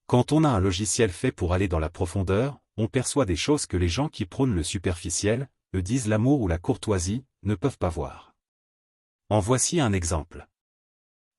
Quand on a un logiciel fait pour aller dans la profondeur, on perçoit des choses que les gens qui prônent le superficiel, disent l'amour ou la courtoisie, ne peuvent pas voir. En voici un exemple.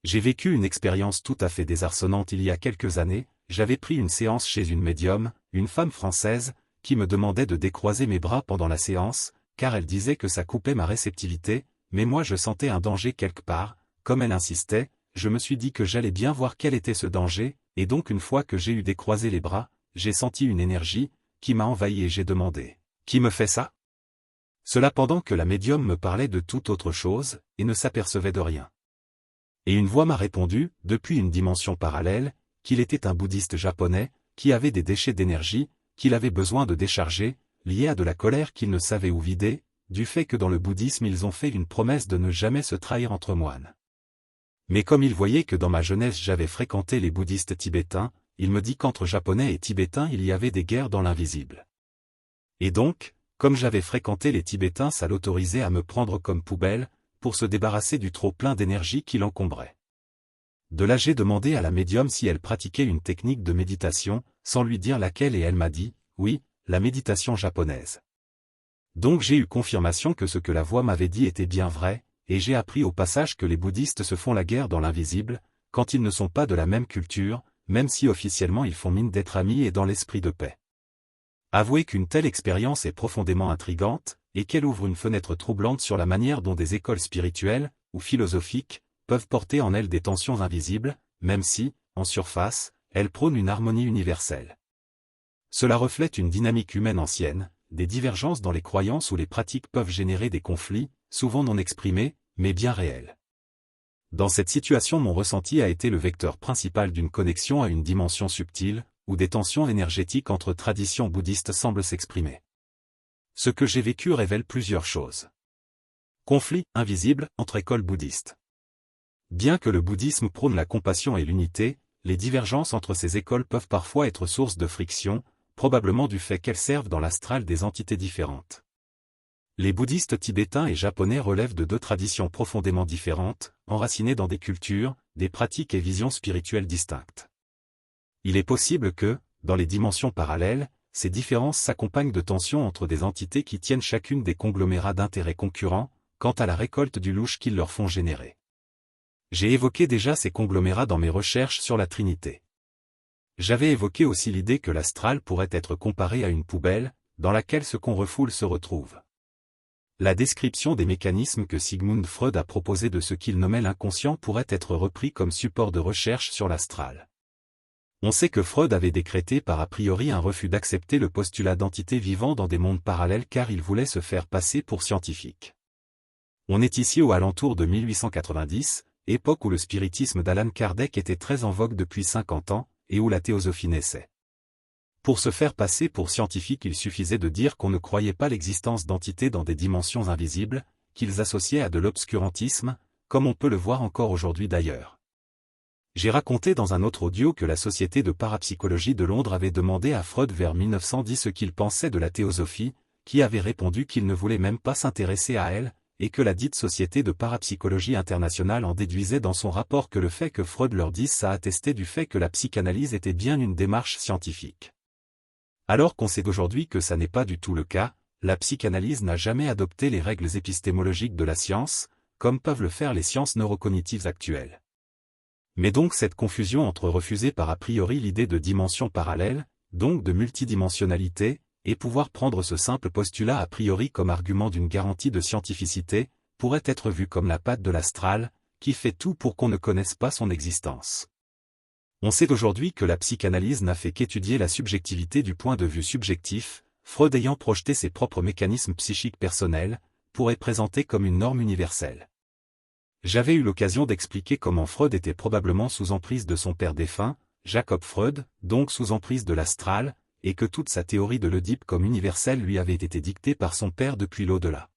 J'ai vécu une expérience tout à fait désarçonnante il y a quelques années. J'avais pris une séance chez une médium, une femme française, qui me demandait de décroiser mes bras pendant la séance, car elle disait que ça coupait ma réceptivité, mais moi je sentais un danger quelque part. Comme elle insistait, je me suis dit que j'allais bien voir quel était ce danger, et donc une fois que j'ai eu décroisé les bras, j'ai senti une énergie, qui m'a envahi et j'ai demandé « Qui me fait ça ?» Cela pendant que la médium me parlait de toute autre chose, et ne s'apercevait de rien. Et une voix m'a répondu, depuis une dimension parallèle, qu'il était un bouddhiste japonais, qui avait des déchets d'énergie, qu'il avait besoin de décharger, liés à de la colère qu'il ne savait où vider, du fait que dans le bouddhisme ils ont fait une promesse de ne jamais se trahir entre moines. Mais comme il voyait que dans ma jeunesse j'avais fréquenté les bouddhistes tibétains, il me dit qu'entre japonais et tibétains il y avait des guerres dans l'invisible. Et donc, comme j'avais fréquenté les tibétains, ça l'autorisait à me prendre comme poubelle, pour se débarrasser du trop-plein d'énergie qui l'encombrait. De là j'ai demandé à la médium si elle pratiquait une technique de méditation, sans lui dire laquelle et elle m'a dit, oui, la méditation japonaise. Donc j'ai eu confirmation que ce que la voix m'avait dit était bien vrai, et j'ai appris au passage que les bouddhistes se font la guerre dans l'invisible, quand ils ne sont pas de la même culture, même si officiellement ils font mine d'être amis et dans l'esprit de paix. Avouez qu'une telle expérience est profondément intrigante, et qu'elle ouvre une fenêtre troublante sur la manière dont des écoles spirituelles, ou philosophiques, peuvent porter en elles des tensions invisibles, même si, en surface, elles prônent une harmonie universelle. Cela reflète une dynamique humaine ancienne, des divergences dans les croyances où les pratiques peuvent générer des conflits, souvent non exprimés, mais bien réels. Dans cette situation mon ressenti a été le vecteur principal d'une connexion à une dimension subtile, où des tensions énergétiques entre traditions bouddhistes semblent s'exprimer. Ce que j'ai vécu révèle plusieurs choses. Conflit invisible entre écoles bouddhistes. Bien que le bouddhisme prône la compassion et l'unité, les divergences entre ces écoles peuvent parfois être source de friction, probablement du fait qu'elles servent dans l'astral des entités différentes. Les bouddhistes tibétains et japonais relèvent de deux traditions profondément différentes, enracinées dans des cultures, des pratiques et visions spirituelles distinctes. Il est possible que, dans les dimensions parallèles, ces différences s'accompagnent de tensions entre des entités qui tiennent chacune des conglomérats d'intérêts concurrents, quant à la récolte du louche qu'ils leur font générer. J'ai évoqué déjà ces conglomérats dans mes recherches sur la Trinité. J'avais évoqué aussi l'idée que l'astral pourrait être comparé à une poubelle, dans laquelle ce qu'on refoule se retrouve. La description des mécanismes que Sigmund Freud a proposé de ce qu'il nommait l'inconscient pourrait être repris comme support de recherche sur l'astral. On sait que Freud avait décrété par a priori un refus d'accepter le postulat d'entités vivant dans des mondes parallèles car il voulait se faire passer pour scientifique. On est ici aux alentours de 1890, époque où le spiritisme d'Allan Kardec était très en vogue depuis 50 ans, et où la théosophie naissait. Pour se faire passer pour scientifique il suffisait de dire qu'on ne croyait pas l'existence d'entités dans des dimensions invisibles, qu'ils associaient à de l'obscurantisme, comme on peut le voir encore aujourd'hui d'ailleurs. J'ai raconté dans un autre audio que la Société de parapsychologie de Londres avait demandé à Freud vers 1910 ce qu'il pensait de la théosophie, qui avait répondu qu'il ne voulait même pas s'intéresser à elle, et que la dite Société de parapsychologie internationale en déduisait dans son rapport que le fait que Freud leur dise ça attestait du fait que la psychanalyse était bien une démarche scientifique. Alors qu'on sait aujourd'hui que ça n'est pas du tout le cas, la psychanalyse n'a jamais adopté les règles épistémologiques de la science, comme peuvent le faire les sciences neurocognitives actuelles. Mais donc cette confusion entre refuser par a priori l'idée de dimension parallèle, donc de multidimensionnalité, et pouvoir prendre ce simple postulat a priori comme argument d'une garantie de scientificité, pourrait être vu comme la patte de l'astral, qui fait tout pour qu'on ne connaisse pas son existence. On sait aujourd'hui que la psychanalyse n'a fait qu'étudier la subjectivité du point de vue subjectif, Freud ayant projeté ses propres mécanismes psychiques personnels, pourrait présenter comme une norme universelle. J'avais eu l'occasion d'expliquer comment Freud était probablement sous emprise de son père défunt, Jacob Freud, donc sous emprise de l'astral, et que toute sa théorie de l'Oedipe comme universelle lui avait été dictée par son père depuis l'au-delà.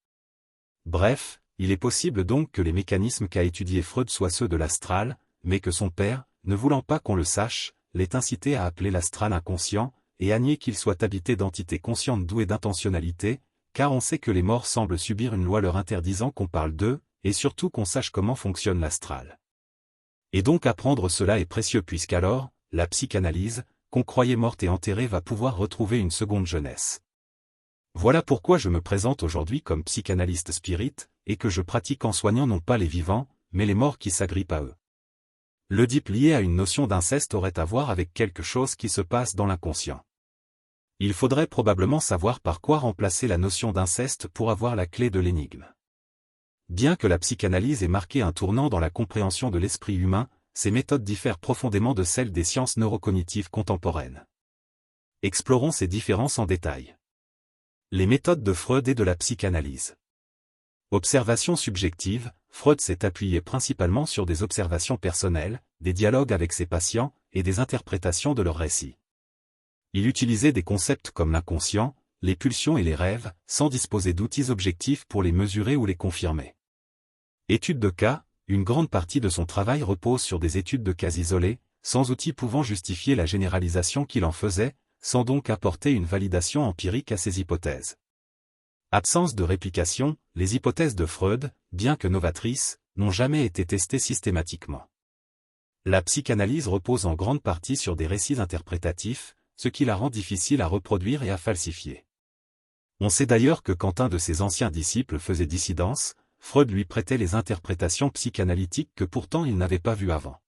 Bref, il est possible donc que les mécanismes qu'a étudiés Freud soient ceux de l'astral, mais que son père, ne voulant pas qu'on le sache, l'ait incité à appeler l'astral inconscient, et à nier qu'il soit habité d'entités conscientes douées d'intentionnalité, car on sait que les morts semblent subir une loi leur interdisant qu'on parle d'eux, et surtout qu'on sache comment fonctionne l'astral. Et donc apprendre cela est précieux puisqu'alors, la psychanalyse, qu'on croyait morte et enterrée va pouvoir retrouver une seconde jeunesse. Voilà pourquoi je me présente aujourd'hui comme psychanalyste spirit, et que je pratique en soignant non pas les vivants, mais les morts qui s'agrippent à eux. L'Oedipe lié à une notion d'inceste aurait à voir avec quelque chose qui se passe dans l'inconscient. Il faudrait probablement savoir par quoi remplacer la notion d'inceste pour avoir la clé de l'énigme. Bien que la psychanalyse ait marqué un tournant dans la compréhension de l'esprit humain, ses méthodes diffèrent profondément de celles des sciences neurocognitives contemporaines. Explorons ces différences en détail. Les méthodes de Freud et de la psychanalyse. Observation subjective, Freud s'est appuyé principalement sur des observations personnelles, des dialogues avec ses patients, et des interprétations de leurs récits. Il utilisait des concepts comme l'inconscient, les pulsions et les rêves, sans disposer d'outils objectifs pour les mesurer ou les confirmer. Étude de cas, une grande partie de son travail repose sur des études de cas isolés, sans outils pouvant justifier la généralisation qu'il en faisait, sans donc apporter une validation empirique à ses hypothèses. Absence de réplication, les hypothèses de Freud, bien que novatrices, n'ont jamais été testées systématiquement. La psychanalyse repose en grande partie sur des récits interprétatifs, ce qui la rend difficile à reproduire et à falsifier. On sait d'ailleurs que quand un de ses anciens disciples faisait dissidence, Freud lui prêtait les interprétations psychanalytiques que pourtant il n'avait pas vues avant.